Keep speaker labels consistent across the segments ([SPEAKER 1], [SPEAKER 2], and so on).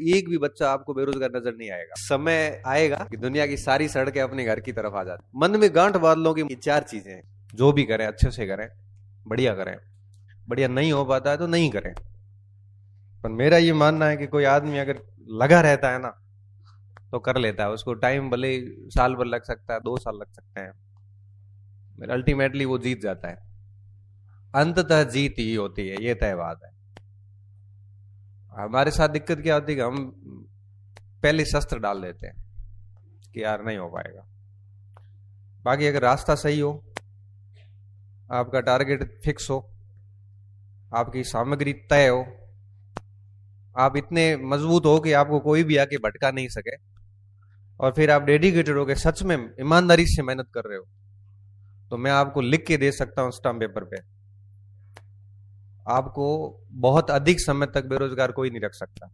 [SPEAKER 1] एक भी बच्चा आपको बेरोजगार नजर नहीं आएगा। समय आएगा कि दुनिया की सारी सड़कें अपने घर की तरफ आ जाती। मन में गांठ बांध लो कि चार चीजें हैं, जो भी करें अच्छे से करें, बढ़िया करें। बढ़िया नहीं हो पाता है तो नहीं करें। पर मेरा ये मानना है कि कोई आदमी अगर लगा रहता है ना तो कर लेता है। उसको टाइम भले साल भर लग सकता है, 2 साल लग सकते हैं, अल्टीमेटली वो जीत जाता है। अंततः जीत ही होती है, ये तय बात है। हमारे साथ दिक्कत क्या होती है कि हम पहले शस्त्र डाल देते हैं कि यार नहीं हो पाएगा। बाकी अगर रास्ता सही हो, आपका टारगेट फिक्स हो, आपकी सामग्री तय हो, आप इतने मजबूत हो कि आपको कोई भी आके भटका नहीं सके, और फिर आप डेडिकेटेड हो के सच में ईमानदारी से मेहनत कर रहे हो, तो मैं आपको लिख के दे सकता हूं स्टाम्प पेपर पे, आपको बहुत अधिक समय तक बेरोजगार कोई नहीं रख सकता।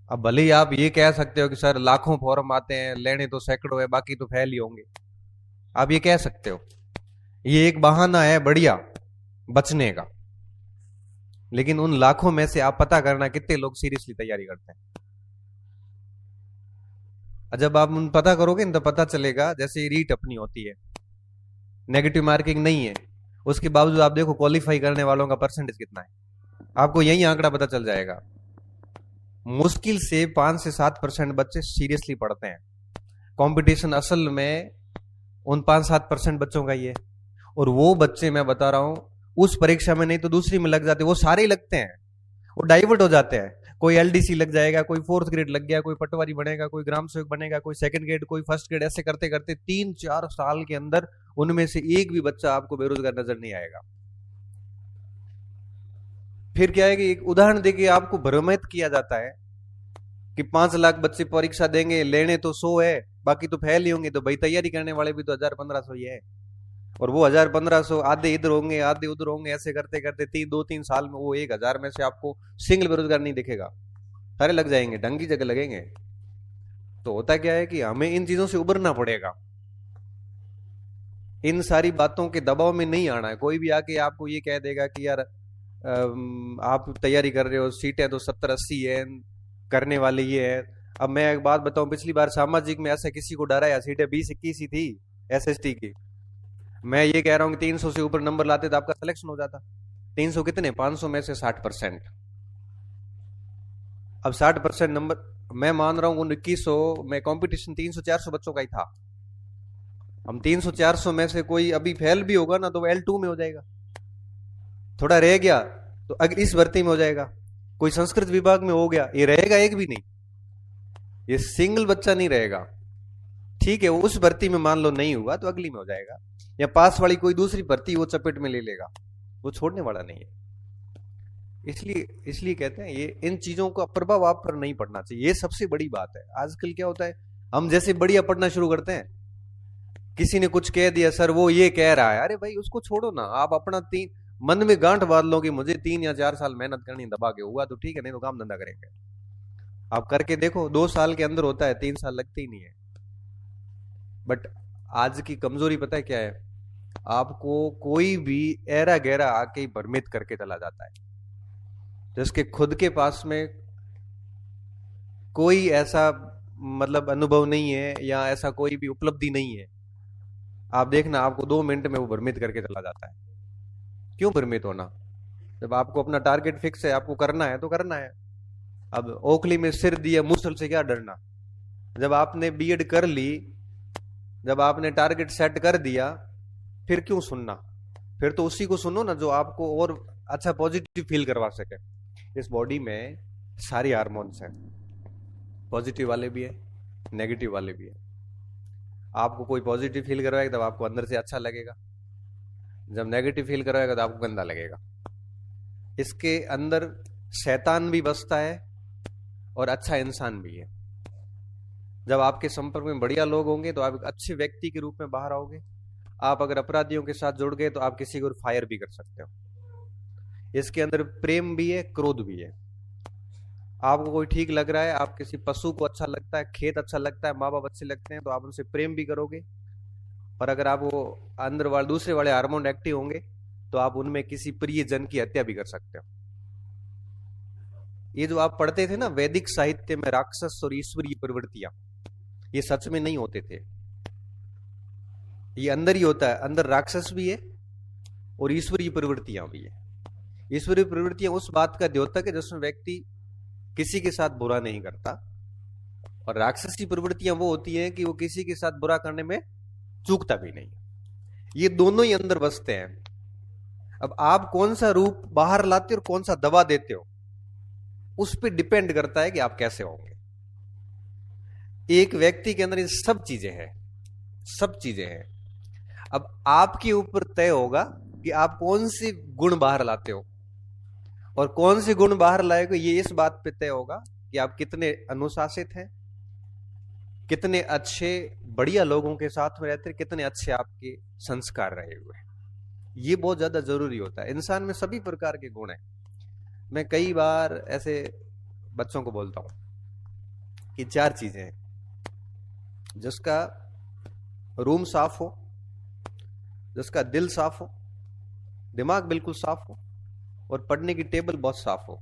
[SPEAKER 1] अब भले ही आप ये कह सकते हो कि सर लाखों फॉर्म आते हैं, लेने तो सैकड़ों है, बाकी तो फैल ही होंगे। आप ये कह सकते हो, ये एक बहाना है बढ़िया बचने का। लेकिन उन लाखों में से आप पता करना कितने लोग सीरियसली तैयारी करते हैं। जब आप उन पता करोगे ना तो पता चलेगा, जैसे रीट अपनी होती है, नेगेटिव मार्किंग नहीं है, उसके बावजूद आप देखो क्वालिफाई करने वालों का परसेंटेज कितना है, आपको यही आंकड़ा पता चल जाएगा। मुश्किल से 5 से 7% बच्चे सीरियसली पढ़ते हैं। कंपटीशन असल में उन 5-7% बच्चों का ही है। और वो बच्चे मैं बता रहा हूं उस परीक्षा में नहीं तो दूसरी में लग जाते, वो सारे ही लगते हैं, वो डाइवर्ट हो जाते हैं। कोई एलडीसी लग जाएगा, कोई 4th ग्रेड लग गया, कोई पटवारी बनेगा, कोई ग्राम सेवक बनेगा, कोई 2nd ग्रेड, कोई 1st ग्रेड, ऐसे करते करते 3-4 साल के अंदर उनमें से एक भी बच्चा आपको बेरोजगार नजर नहीं आएगा। फिर क्या है कि एक उदाहरण देके आपको भ्रमित किया जाता है कि 5 लाख बच्चे परीक्षा देंगे, लेने तो 100 है, बाकी तो फैल ही होंगे। तो भाई तैयारी करने वाले भी तो 1000-1500 ही है, और वो 1000-1500 आधे इधर होंगे आधे उधर होंगे, ऐसे करते करते 2-3 साल में वो 1000 में से आपको सिंगल बेरोजगार नहीं दिखेगा, सारे लग जाएंगे, ढंग की जगह लगेंगे। तो होता क्या है कि हमें इन चीजों से उबरना पड़ेगा, इन सारी बातों के दबाव में नहीं आना है। कोई भी आके आपको ये कह देगा कि यार आप तैयारी कर रहे हो, सीटें तो 70-80 है, करने वाले ये है। अब मैं एक बात बताऊं, पिछली बार सामाजिक में ऐसा किसी को डराया, सीटें 20-21 ही थी एसएसटी की। मैं ये कह रहा हूं कि 300 से ऊपर नंबर लाते तो आपका सिलेक्शन हो जाता। 300 कितने, 500 में से 60%। अब 60% नंबर मैं मान रहा हूं 2100 में कंपटीशन 300-400 बच्चों का ही था। हम 300-400 में से कोई अभी फेल भी होगा ना तो वो L2 में हो जाएगा, थोड़ा रह गया तो अगर इस भर्ती में हो जाएगा, कोई संस्कृत विभाग में हो गया, ये रहेगा एक भी नहीं, ये सिंगल बच्चा नहीं रहेगा। ठीक है, वो उस भर्ती में मान लो नहीं हुआ तो अगली में हो जाएगा, या पास वाली कोई दूसरी भर्ती वो चपेट में ले लेगा, वो छोड़ने वाला नहीं है। इसलिए इसलिए कहते हैं ये इन चीजों का प्रभाव आप पर नहीं पड़ना चाहिए, ये सबसे बड़ी बात है। आजकल क्या होता है, हम जैसे बढ़िया पढ़ना शुरू करते हैं, किसी ने कुछ कह दिया, सर वो ये कह रहा है, अरे भाई उसको छोड़ो ना, आप अपना मन में गांठ बांध लो कि मुझे 3 या 4 साल मेहनत करनी, दबा के हुआ तो ठीक है, नहीं तो काम धंधा करेंगे। आप करके देखो, 2 साल के अंदर होता है, 3 साल लगते ही नहीं है। बट आज की कमजोरी पता है क्या है, आपको कोई भी ऐरा गहरा आके भ्रमित करके चला जाता है, जिसके खुद के पास में कोई ऐसा मतलब अनुभव नहीं है या ऐसा कोई भी उपलब्धि नहीं है। आप देखना, आपको 2 मिनट में वो भ्रमित करके चला जाता है। क्यों भ्रमित होना, जब आपको अपना टारगेट फिक्स है, आपको करना है तो करना है। अब ओखली में सिर दिया मूसल से क्या डरना। जब आपने बीएड कर ली, जब आपने टारगेट सेट कर दिया, फिर क्यों सुनना, फिर तो उसी को सुनो ना जो आपको और अच्छा पॉजिटिव फील करवा सके। इस बॉडी में सारी हार्मोन्स हैं, पॉजिटिव वाले भी है, नेगेटिव वाले भी है। आपको कोई पॉजिटिव फील करवाएगा तब आपको अंदर से अच्छा लगेगा, जब नेगेटिव फील करवाएगा तो आपको गंदा लगेगा। इसके अंदर शैतान भी बसता है और अच्छा इंसान भी है। जब आपके संपर्क में बढ़िया लोग होंगे तो आप एक अच्छे व्यक्ति के रूप में बाहर आओगे। आप अगर अपराधियों के साथ जुड़ गए तो आप किसी को फायर भी कर सकते हो। इसके अंदर प्रेम भी है, क्रोध भी है। आपको कोई ठीक लग रहा है, आप किसी पशु को अच्छा लगता है, खेत अच्छा लगता है, माँ बाप अच्छे लगते हैं, तो आप उनसे प्रेम भी करोगे। और अगर आप वो अंदर वाले दूसरे वाले हार्मोन एक्टिव होंगे तो आप उनमें किसी प्रिय जन की हत्या भी कर सकते हो। ये जो आप पढ़ते थे ना वैदिक साहित्य में राक्षस और ईश्वरीय प्रवृत्तियां, ये सच में नहीं होते थे। ये अंदर ही होता है, अंदर राक्षस भी है और ईश्वरीय प्रवृत्तियां भी है। ईश्वरीय प्रवृत्तियां उस बात का द्योतक है जिसमें व्यक्ति किसी के साथ बुरा नहीं करता, और राक्षसी प्रवृत्तियां वो होती हैं कि वो किसी के साथ बुरा करने में चूकता भी नहीं। ये दोनों ही अंदर बसते हैं। अब आप कौन सा रूप बाहर लाते हो और कौन सा दबा देते हो, उस पर डिपेंड करता है कि आप कैसे होंगे। एक व्यक्ति के अंदर ये सब चीजें हैं, सब चीजें हैं। अब आपके ऊपर तय होगा कि आप कौन से गुण बाहर लाते हो और कौन से गुण बाहर लाएगा। ये इस बात पे तय होगा कि आप कितने अनुशासित हैं, कितने अच्छे बढ़िया लोगों के साथ में रहते हैं, कितने अच्छे आपके संस्कार रहे हुए हैं। ये बहुत ज्यादा जरूरी होता है। इंसान में सभी प्रकार के गुण हैं। मैं कई बार ऐसे बच्चों को बोलता हूं कि 4 चीजें हैं, जिसका रूम साफ हो, जिसका दिल साफ हो, दिमाग बिल्कुल साफ हो और पढ़ने की टेबल बहुत साफ हो,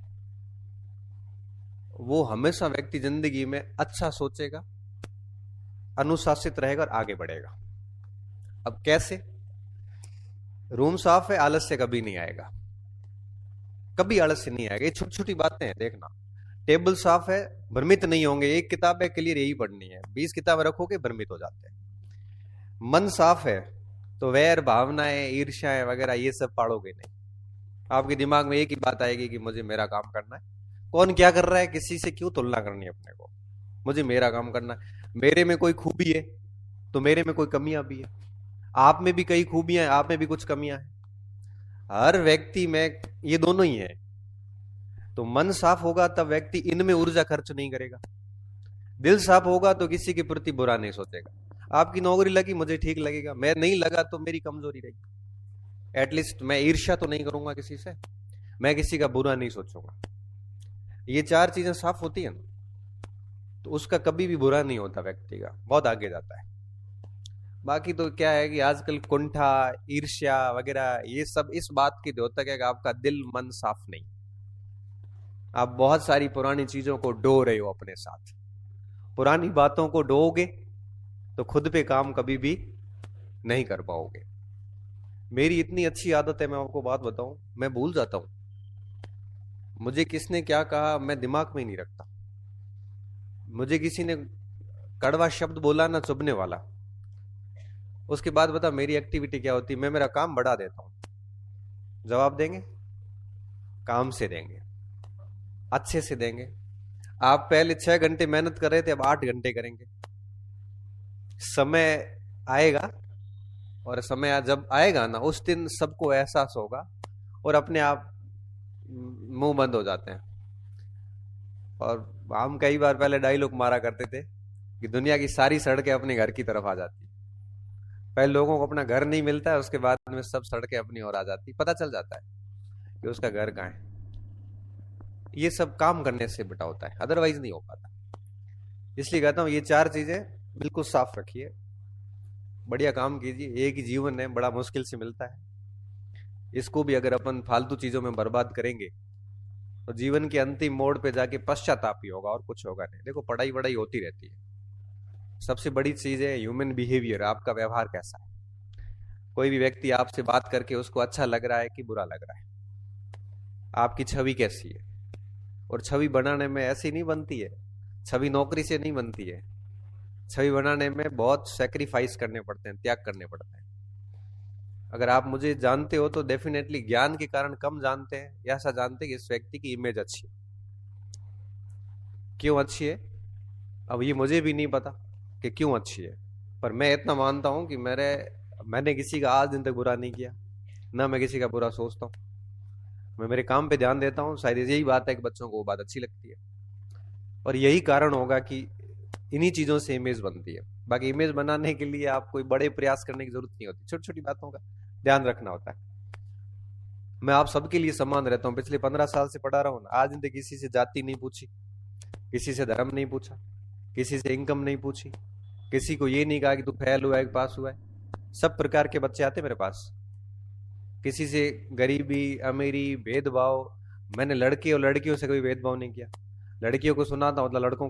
[SPEAKER 1] वो हमेशा व्यक्ति जिंदगी में अच्छा सोचेगा, अनुशासित रहेगा और आगे बढ़ेगा। अब कैसे? रूम साफ है, आलस्य कभी नहीं आएगा, कभी आलस्य नहीं आएगा। ये छोटी छोटी बातें हैं, देखना। टेबल साफ है, भ्रमित नहीं होंगे। एक किताब है, क्लियर यही पढ़नी है, 20 किताबें रखोगे भ्रमित हो जाते हैं। मन साफ है तो वैर भावनाएं ईर्ष्याएं वगैरह ये सब पाड़ोगे नहीं। आपके दिमाग में एक ही बात आएगी कि मुझे मेरा काम करना है। कौन क्या कर रहा है, किसी से क्यों तुलना करनी है अपने को, मुझे मेरा काम करना है। मेरे में कोई खूबी है तो मेरे में कोई कमियां भी है, आप में भी कई खूबियां हैं, आप में भी कुछ कमियां हैं। हर व्यक्ति में ये दोनों ही है। तो मन साफ होगा तब व्यक्ति इनमें ऊर्जा खर्च नहीं करेगा। दिल साफ होगा तो किसी के प्रति बुरा नहीं सोचेगा। आपकी नौकरी लगी, मुझे ठीक लगेगा, मैं नहीं लगा तो मेरी कमजोरी रहेगी। एटलीस्ट मैं ईर्ष्या तो नहीं करूंगा किसी से, मैं किसी का बुरा नहीं सोचूंगा। ये 4 चीजें साफ होती है ना, तो उसका कभी भी बुरा नहीं होता, व्यक्ति का बहुत आगे जाता है। बाकी तो क्या है कि आजकल कुंठा, ईर्ष्या वगैरह ये सब इस बात की द्योतक है कि आपका दिल मन साफ नहीं। आप बहुत सारी पुरानी चीजों को डो रहे हो अपने साथ। पुरानी बातों को डोओगे तो खुद पे काम कभी भी नहीं कर पाओगे। मेरी इतनी अच्छी आदत है, मैं आपको बात बताऊं, मैं भूल जाता हूं। मुझे किसने क्या कहा मैं दिमाग में ही नहीं रखता। मुझे किसी ने कड़वा शब्द बोला ना, चुभने वाला, उसके बाद बता मेरी एक्टिविटी क्या होती है, मैं मेरा काम बढ़ा देता हूं। जवाब देंगे, काम से देंगे, अच्छे से देंगे। आप पहले 6 घंटे मेहनत कर रहे थे, अब 8 घंटे करेंगे। समय आएगा, और समय जब आएगा ना, उस दिन सबको एहसास होगा और अपने आप मुंह बंद हो जाते हैं। और हम कई बार पहले डायलॉग मारा करते थे कि दुनिया की सारी सड़कें अपने घर की तरफ आ जाती। पहले लोगों को अपना घर नहीं मिलता है, उसके बाद में सब सड़कें अपनी ओर आ जाती, पता चल जाता है कि उसका घर कहाँ है। ये सब काम करने से बेटा होता है, अदरवाइज नहीं हो पाता। इसलिए कहता हूं ये 4 चीजें बिल्कुल साफ रखिए, बढ़िया काम कीजिए। एक ही जीवन है, बड़ा मुश्किल से मिलता है, इसको भी अगर अपन फालतू चीजों में बर्बाद करेंगे तो जीवन के अंतिम मोड़ पे जाके पश्चाताप ही होगा और कुछ होगा नहीं। देखो पढ़ाई वढ़ाई होती रहती है, सबसे बड़ी चीज है ह्यूमन बिहेवियर, आपका व्यवहार कैसा है। कोई भी व्यक्ति आपसे बात करके उसको अच्छा लग रहा है कि बुरा लग रहा है, आपकी छवि कैसी है। और छवि बनाने में ऐसी नहीं बनती है, छवि नौकरी से नहीं बनती है। छवि बनाने में बहुत सैक्रिफाइस करने पड़ते हैं, त्याग करने पड़ते हैं। अगर आप मुझे जानते हो तो डेफिनेटली ज्ञान के कारण कम जानते हैं, या ऐसा जानते हैं कि इस व्यक्ति की इमेज अच्छी है। क्यों अच्छी है अब ये मुझे भी नहीं पता कि क्यों अच्छी है, पर मैं इतना मानता हूं कि मैंने किसी का आज दिन तक बुरा नहीं किया, ना मैं किसी का बुरा सोचता हूं। मैं मेरे काम पे ध्यान देता हूं, शायद यही बात है कि बच्चों को वो बात अच्छी लगती है। और यही कारण होगा कि इन्हीं चीजों से इमेज बनती है। बाकी इमेज बनाने के लिए आप कोई बड़े प्रयास करने की जरूरत नहीं होती, छोटी छोटी बातों का ध्यान रखना होता है। मैं आप सबके लिए समान रहता हूँ, पिछले 15 साल से पढ़ा रहा हूँ, आज दिन तक किसी से जाति नहीं पूछी, किसी से धर्म नहीं पूछा, किसी से इनकम नहीं पूछी, किसी को ये नहीं कहा कि तू फेल हुआ है कि पास हुआ है। सब प्रकार के बच्चे आते मेरे पास, किसी से गरीबी अमीरी भेदभाव मैंने लड़के और लड़कियों से कभी भेदभाव नहीं किया। लड़कियों को सुनाता हूँ मतलब लड़कों